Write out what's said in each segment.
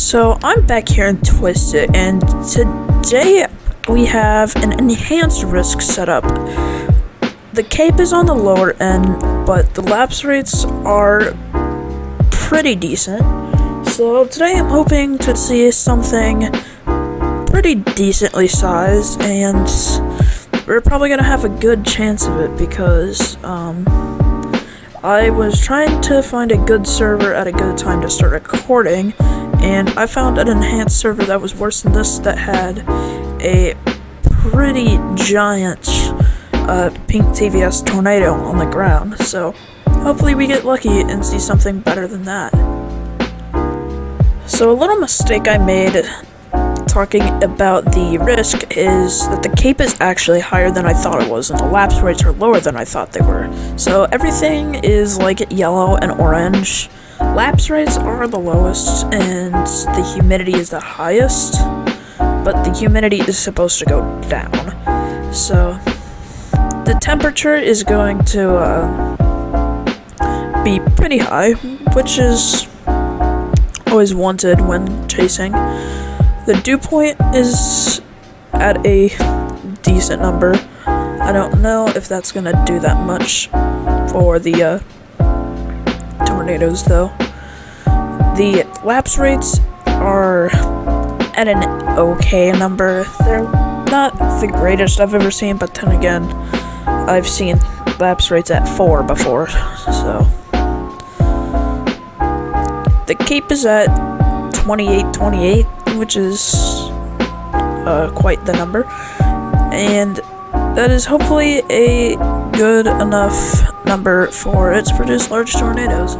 So I'm back here in Twisted, and today we have an enhanced risk setup. The cape is on the lower end, but the lapse rates are pretty decent. So today I'm hoping to see something pretty decently sized, and we're probably gonna have a good chance of it because I was trying to find a good server at a good time to start recording, and I found an enhanced server that was worse than this that had a pretty giant pink TVS tornado on the ground. So hopefully we get lucky and see something better than that. So a little mistake I made talking about the risk is that the cape is actually higher than I thought it was, and the lapse rates are lower than I thought they were. So everything is like yellow and orange. Lapse rates are the lowest, and the humidity is the highest, but the humidity is supposed to go down. So the temperature is going to be pretty high, which is always wanted when chasing. The dew point is at a decent number. I don't know if that's gonna do that much for the tornadoes though. The lapse rates are at an okay number. They're not the greatest I've ever seen, but then again, I've seen lapse rates at 4 before, so. The cape is at 28, which is quite the number, and that is hopefully a good enough number for it to produce large tornadoes.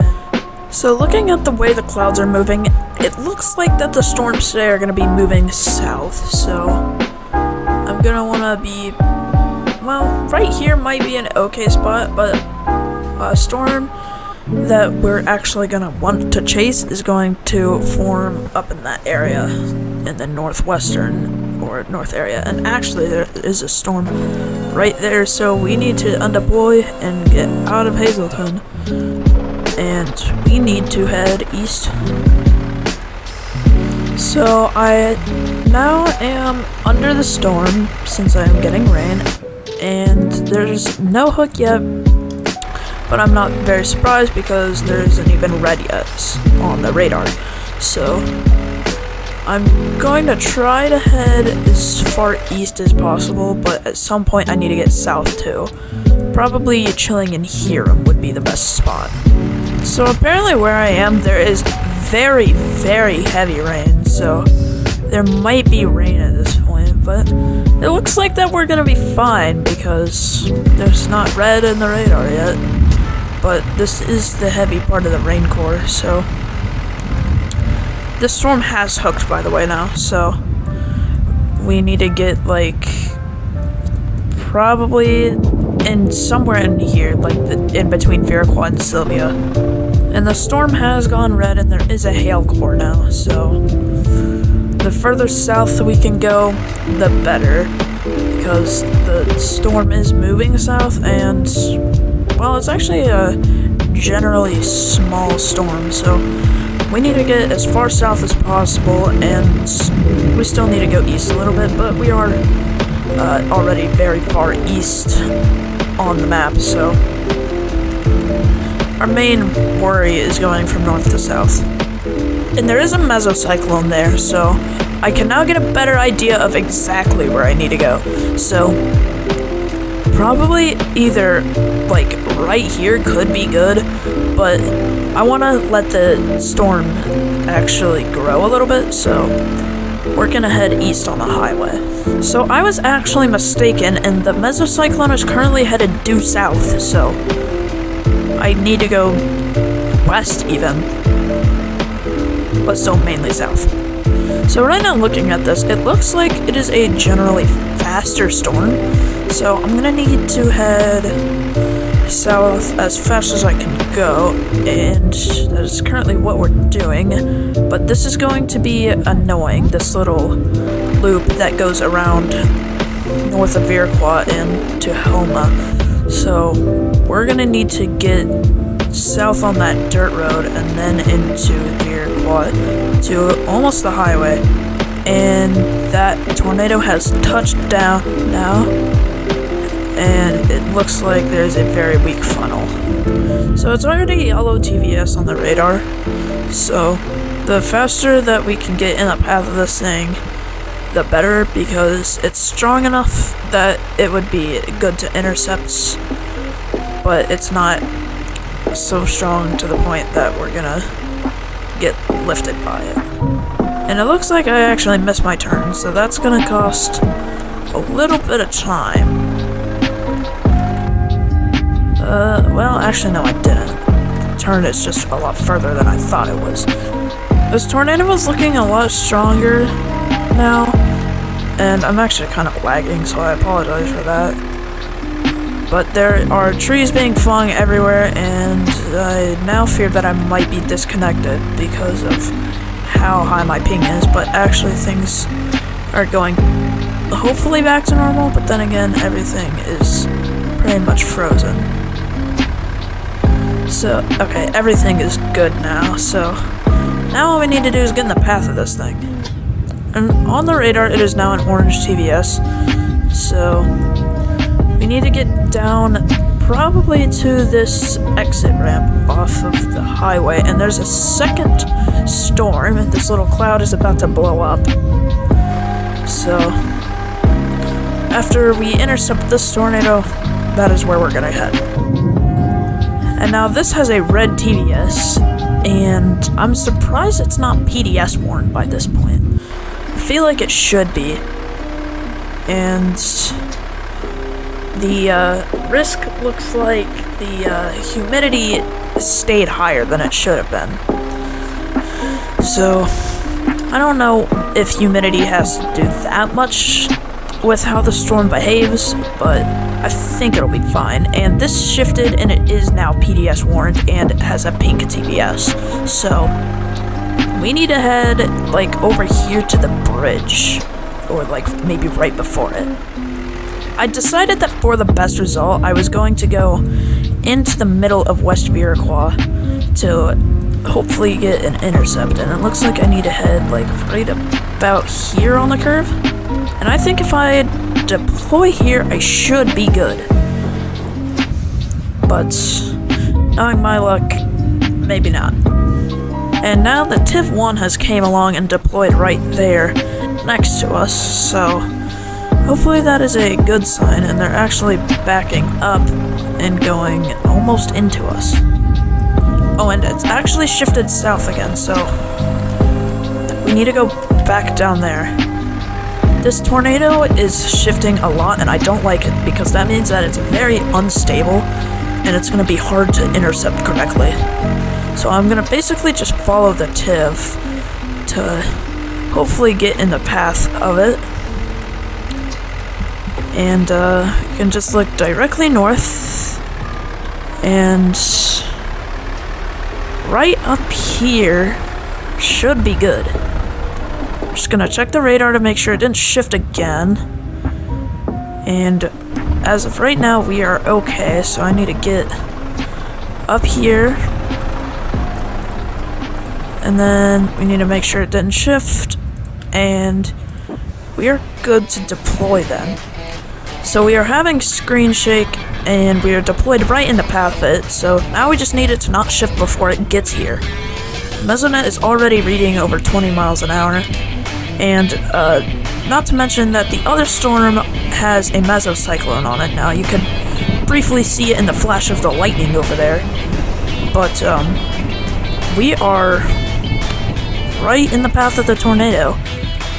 So looking at the way the clouds are moving, it looks like that the storms today are going to be moving south, so I'm going to want to be, well, right here might be an okay spot, but a storm that we're actually going to want to chase is going to form up in that area, in the northwestern or north area, and actually there is a storm right there, so we need to undeploy and get out of Hazleton, and we need to head east. So I now am under the storm since I am getting rain, and there's no hook yet, but I'm not very surprised because there isn't even red yet on the radar. So I'm going to try to head as far east as possible, but at some point I need to get south too. Probably chilling in Hiram would be the best spot. So apparently where I am there is very, very heavy rain, so there might be rain at this point, but it looks like that we're gonna be fine because there's not red in the radar yet. But this is the heavy part of the rain core, so the storm has hooked, by the way, now, so we need to get, like, probably in somewhere in here, like, in between Iroquois and Sylvia. And the storm has gone red, and there is a hail core now, so the further south we can go, the better, because the storm is moving south, and well, it's actually a generally small storm, so we need to get as far south as possible, and we still need to go east a little bit, but we are already very far east on the map, so our main worry is going from north to south. And there is a mesocyclone there, so I can now get a better idea of exactly where I need to go. So probably either, like, right here could be good, but I want to let the storm actually grow a little bit, so we're going to head east on the highway. So I was actually mistaken, and the mesocyclone is currently headed due south, so I need to go west even, but still mainly south. So right now looking at this, it looks like it is a generally faster storm, so I'm gonna need to head south as fast as I can go, and that is currently what we're doing, but this is going to be annoying, this little loop that goes around north of Iroquois and to Helma, so we're gonna need to get south on that dirt road and then into Iroquois spot to almost the highway, and that tornado has touched down now, and it looks like there's a very weak funnel. So it's already yellow TVS on the radar, so the faster that we can get in the path of this thing, the better, because it's strong enough that it would be good to intercept, but it's not so strong to the point that we're gonna get lifted by it. And it looks like I actually missed my turn, so that's gonna cost a little bit of time. Well, actually no, I didn't. The turn is just a lot further than I thought it was. This tornado was looking a lot stronger now, and I'm actually kind of lagging, so I apologize for that. But there are trees being flung everywhere, and I now fear that I might be disconnected because of how high my ping is, but actually things are going hopefully back to normal, but then again, everything is pretty much frozen. So, okay, everything is good now, so now all we need to do is get in the path of this thing. And on the radar, it is now an orange TVS, so we need to get down probably to this exit ramp off of the highway, and there's a second storm, and this little cloud is about to blow up. So, after we intercept this tornado, that is where we're gonna head. And now this has a red TVS, and I'm surprised it's not PDS warned by this point. I feel like it should be. And the risk looks like the humidity stayed higher than it should have been. So, I don't know if humidity has to do that much with how the storm behaves, but I think it'll be fine. And this shifted, and it is now PDS warned, and it has a pink TVS. So, we need to head, like, over here to the bridge, or, like, maybe right before it. I decided that for the best result, I was going to go into the middle of West Viroqua to hopefully get an intercept, and it looks like I need to head, like, right about here on the curve. And I think if I deploy here, I should be good. But, knowing my luck, maybe not. And now the TIV-1 has came along and deployed right there, next to us, so hopefully that is a good sign, and they're actually backing up and going almost into us. Oh, and it's actually shifted south again, so we need to go back down there. This tornado is shifting a lot, and I don't like it, because that means that it's very unstable, and it's going to be hard to intercept correctly. So I'm going to basically just follow the TIV to hopefully get in the path of it. And you can just look directly north, and right up here should be good. Just gonna check the radar to make sure it didn't shift again. And as of right now, we are okay, so I need to get up here. And then we need to make sure it didn't shift, and we are good to deploy then. So we are having screen shake, and we are deployed right in the path of it, so now we just need it to not shift before it gets here. Mesonet is already reading over 20 miles an hour, and not to mention that the other storm has a mesocyclone on it. Now you can briefly see it in the flash of the lightning over there, but we are right in the path of the tornado,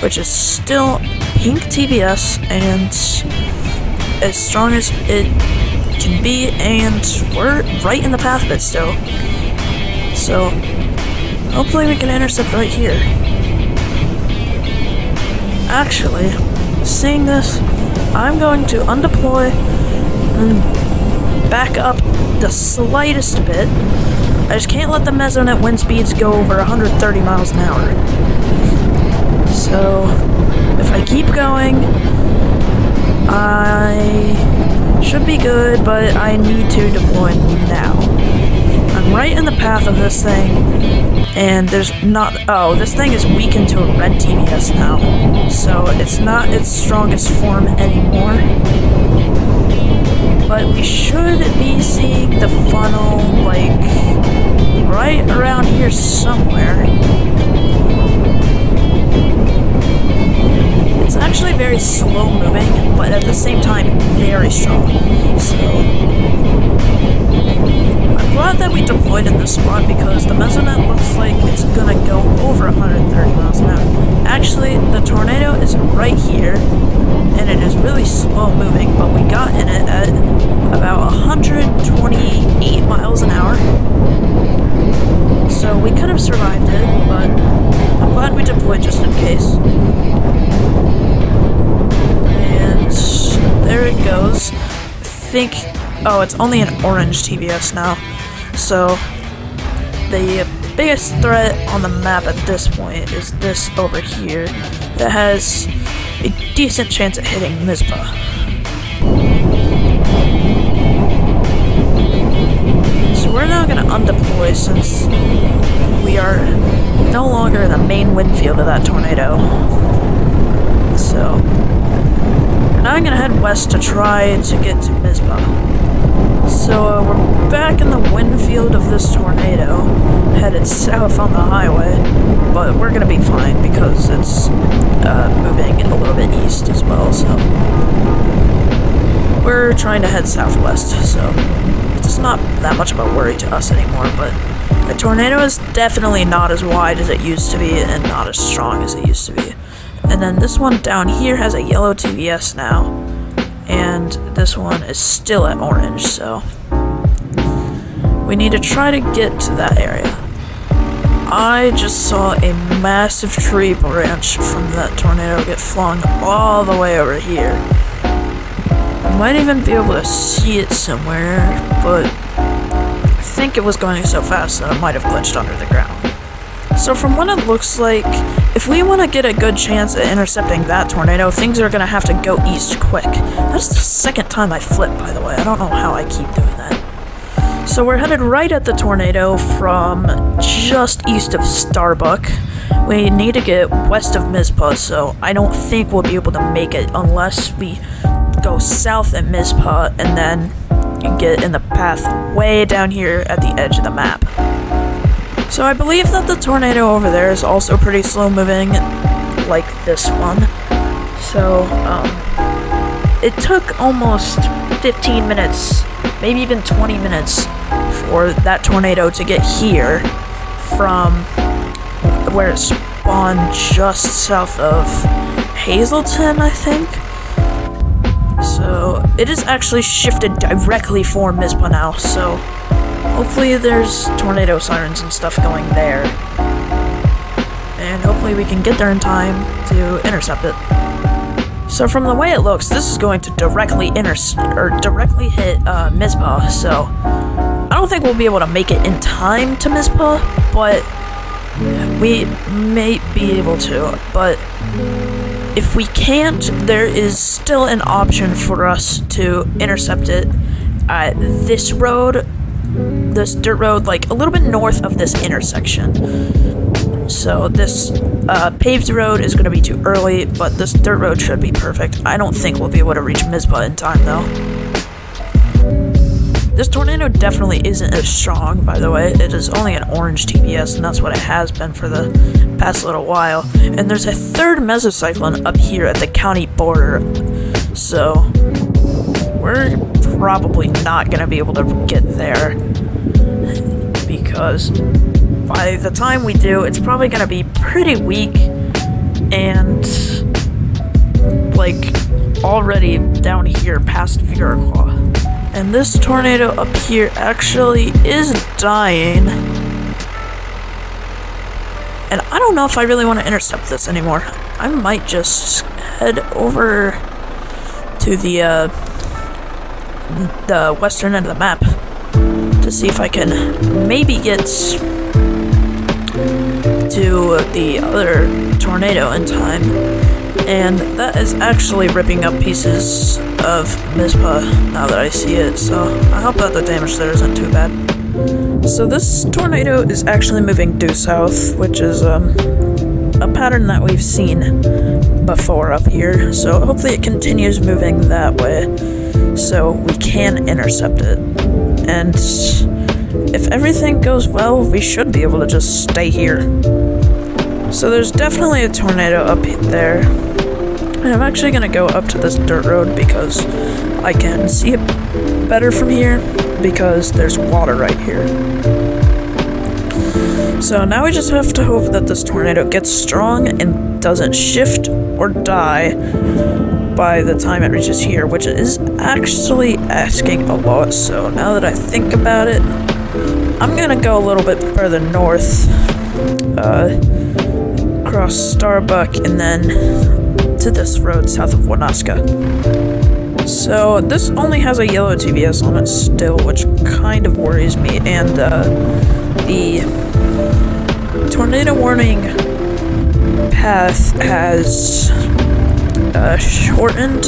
which is still pink TVS and as strong as it can be, and we're right in the path of it still. So hopefully we can intercept right here. Actually, seeing this, I'm going to undeploy and back up the slightest bit. I just can't let the Mesonet wind speeds go over 130 miles an hour. So, if I keep going, I should be good, but I need to deploy now. I'm right in the path of this thing, And there's not, oh, this thing is weakened to a red TVS now, so it's not its strongest form anymore. But we should be seeing the funnel, like, right around here somewhere. It's actually very slow moving, but at the same time, very strong. So I'm glad that we deployed in this spot because the Mesonet looks like it's gonna go over 130 miles an hour. Actually, the tornado is right here, and it is really slow moving, but we got in it at about 128 miles an hour. So we could have survived it, but I'm glad we deployed just in case. And there it goes. I think, oh, it's only an orange TVS now. So the biggest threat on the map at this point is this over here that has a decent chance at hitting Mizpah. So we're now going to undeploy since we are no longer in the main wind field of that tornado. So now I'm going to head west to try to get to Mizpah. So we're back in the wind field of this tornado, headed south on the highway, but we're going to be fine because it's moving a little bit east as well, so we're trying to head southwest, so it's not that much of a worry to us anymore, but the tornado is definitely not as wide as it used to be and not as strong as it used to be. And then this one down here has a yellow TVS now, and this one is still at orange, so we need to try to get to that area. I just saw a massive tree branch from that tornado get flung all the way over here. I might even be able to see it somewhere, but I think it was going so fast that it might have glitched under the ground. So from what it looks like, if we want to get a good chance at intercepting that tornado, things are going to have to go east quick. That's the second time I flipped, by the way. I don't know how I keep doing that. So we're headed right at the tornado from just east of Starbuck. We need to get west of Mizpah, so I don't think we'll be able to make it unless we go south at Mizpah and then get in the path way down here at the edge of the map. So I believe that the tornado over there is also pretty slow moving, like this one. So, it took almost 15 minutes, maybe even 20 minutes, for that tornado to get here from where it spawned just south of Hazleton, I think. So, it is actually shifted directly for Mizpah now, so hopefully there's tornado sirens and stuff going there. And hopefully we can get there in time to intercept it. So from the way it looks, this is going to directly hit Mizpah, so I don't think we'll be able to make it in time to Mizpah, but we may be able to. But if we can't, there is still an option for us to intercept it at this road, this dirt road, like a little bit north of this intersection. So this paved road is going to be too early, but this dirt road should be perfect. I don't think we'll be able to reach Mizpah in time, though. This tornado definitely isn't as strong, by the way. It is only an orange TPS, and that's what it has been for the past little while. And there's a third mesocyclone up here at the county border, so we're probably not going to be able to get there, because by the time we do, it's probably going to be pretty weak and, like, already down here past Viraclaw. And this tornado up here actually is dying. And I don't know if I really want to intercept this anymore. I might just head over to the western end of the map to see if I can maybe get to the other tornado in time. And that is actually ripping up pieces of Mizpah now that I see it, so I hope that the damage there isn't too bad. So this tornado is actually moving due south, which is a pattern that we've seen before up here. So hopefully it continues moving that way, so we can intercept it. And if everything goes well, we should be able to just stay here. So there's definitely a tornado up there. And I'm actually gonna go up to this dirt road because I can see it better from here because there's water right here. So now we just have to hope that this tornado gets strong and doesn't shift or die by the time it reaches here, which is actually asking a lot. So now that I think about it, I'm gonna go a little bit further north, across Starbuck, and then to this road south of Wannaska. So this only has a yellow TVS on it still, which kind of worries me, and the tornado warning path has shortened,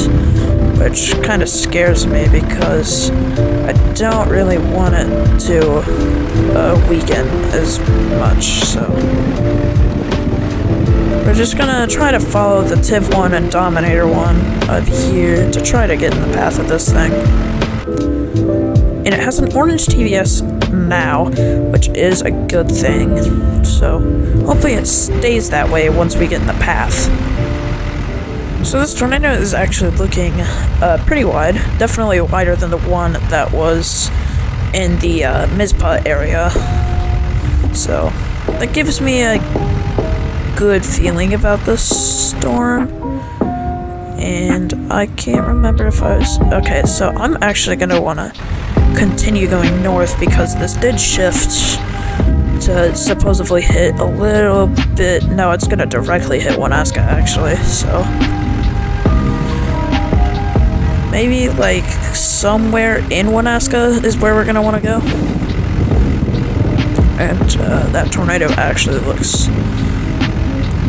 which kind of scares me because I don't really want it to weaken as much, so we're just gonna try to follow the Tiv 1 and Dominator 1 of here to try to get in the path of this thing. And it has an orange TVS now, which is a good thing. So hopefully it stays that way once we get in the path. So this tornado is actually looking pretty wide, definitely wider than the one that was in the Mizpah area. So that gives me a good feeling about this storm. And I can't remember if I was... Okay, so I'm actually going to want to continue going north because this did shift to supposedly hit a little bit... No, it's going to directly hit Wannaska, actually, so... Maybe, like, somewhere in Wannaska is where we're going to want to go. And that tornado actually looks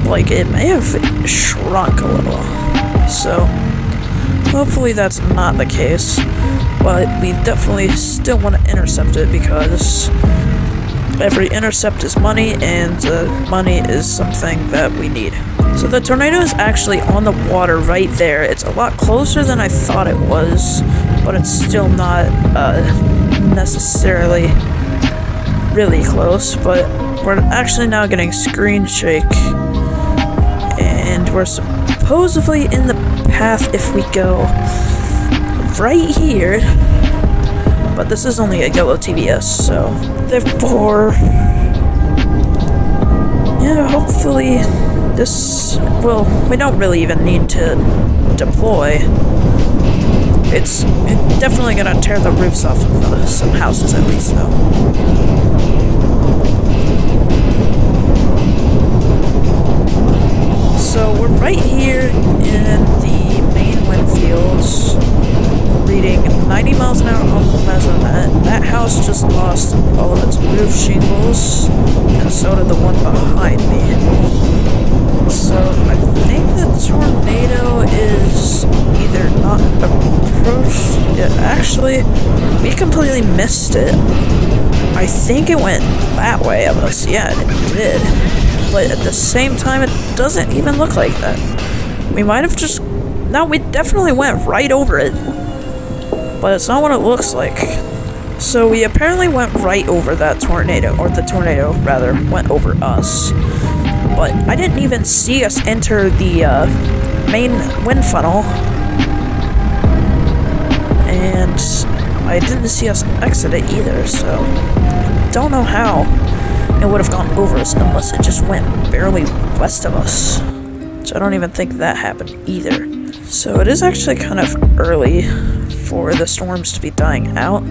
like it may have shrunk a little. So, hopefully that's not the case. But we definitely still want to intercept it because every intercept is money, and money is something that we need. So the tornado is actually on the water right there. It's a lot closer than I thought it was, but it's still not necessarily really close. But we're actually now getting screen shake, and we're supposedly in the path if we go right here. But this is only a yellow TVS, so therefore, yeah, hopefully this, well, we don't really even need to deploy. It's definitely gonna tear the roofs off of some houses at least, though. So we're right here in the main wind fields, reading 90 miles an hour on the mesonet. That house just lost all of its roof shingles, and so did the one behind me. So I think the tornado is either not approached. Actually, we completely missed it. I think it went that way of us. Yeah, it did. But at the same time, it doesn't even look like that. We might have just... No, we definitely went right over it. But it's not what it looks like. So we apparently went right over that tornado, or the tornado, rather, went over us. But I didn't even see us enter the main wind funnel. And I didn't see us exit it either, so I don't know how it would have gone over us unless it just went barely west of us. Which I don't even think that happened either. So it is actually kind of early for the storms to be dying out.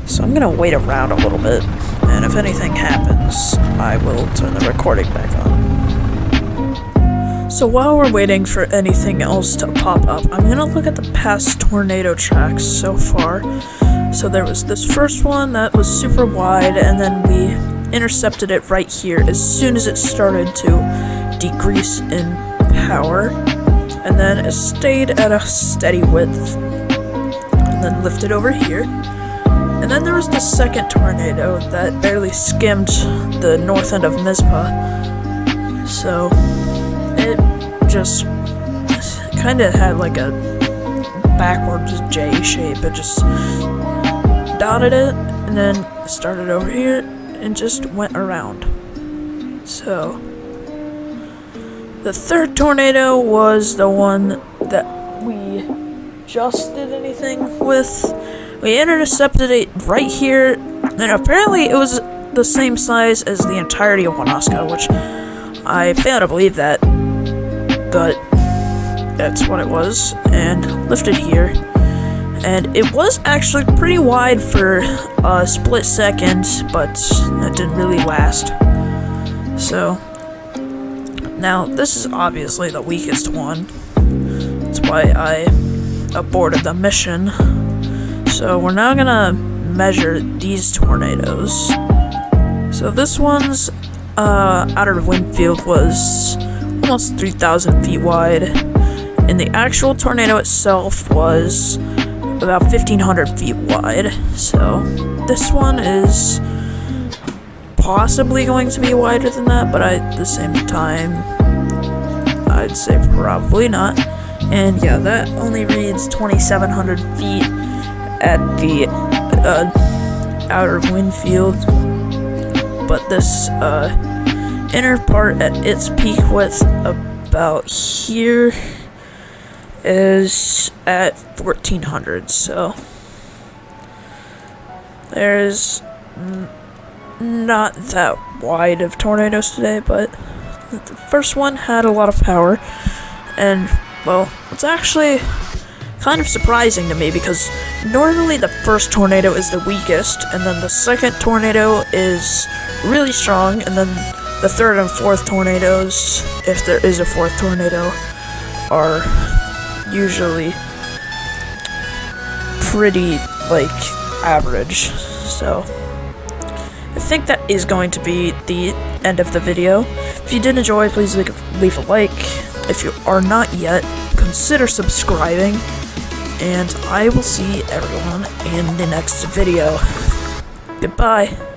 So I'm gonna wait around a little bit, and if anything happens, I will turn the recording back on. So while we're waiting for anything else to pop up, I'm gonna look at the past tornado tracks so far. So there was this first one that was super wide, and then we intercepted it right here as soon as it started to decrease in power, and then it stayed at a steady width, and then lifted over here. And And then there was the second tornado that barely skimmed the north end of Mizpah. So it just kind of had like a backwards J shape. It just dotted it and then started over here and just went around. So the third tornado was the one that we just did anything with. We intercepted it right here, and apparently it was the same size as the entirety of Wannaska, which I fail to believe that, but that's what it was, and lifted here. And it was actually pretty wide for a split second, but it didn't really last. So now this is obviously the weakest one. That's why I aborted the mission. So we're now gonna measure these tornadoes. So this one's outer wind field was almost 3,000 feet wide, and the actual tornado itself was about 1,500 feet wide. So this one is possibly going to be wider than that, but at the same time, I'd say probably not. And yeah, that only reads 2,700 feet at the outer wind field, but this inner part at its peak width about here is at 1,400. So there's not that wide of tornadoes today, but the first one had a lot of power, and well, it's actually kind of surprising to me because normally the first tornado is the weakest, and then the second tornado is really strong, and then the third and fourth tornadoes, if there is a fourth tornado, are usually pretty, like, average. So I think that is going to be the end of the video. If you did enjoy, please leave a like. If you are not yet, consider subscribing, and I will see everyone in the next video. Goodbye.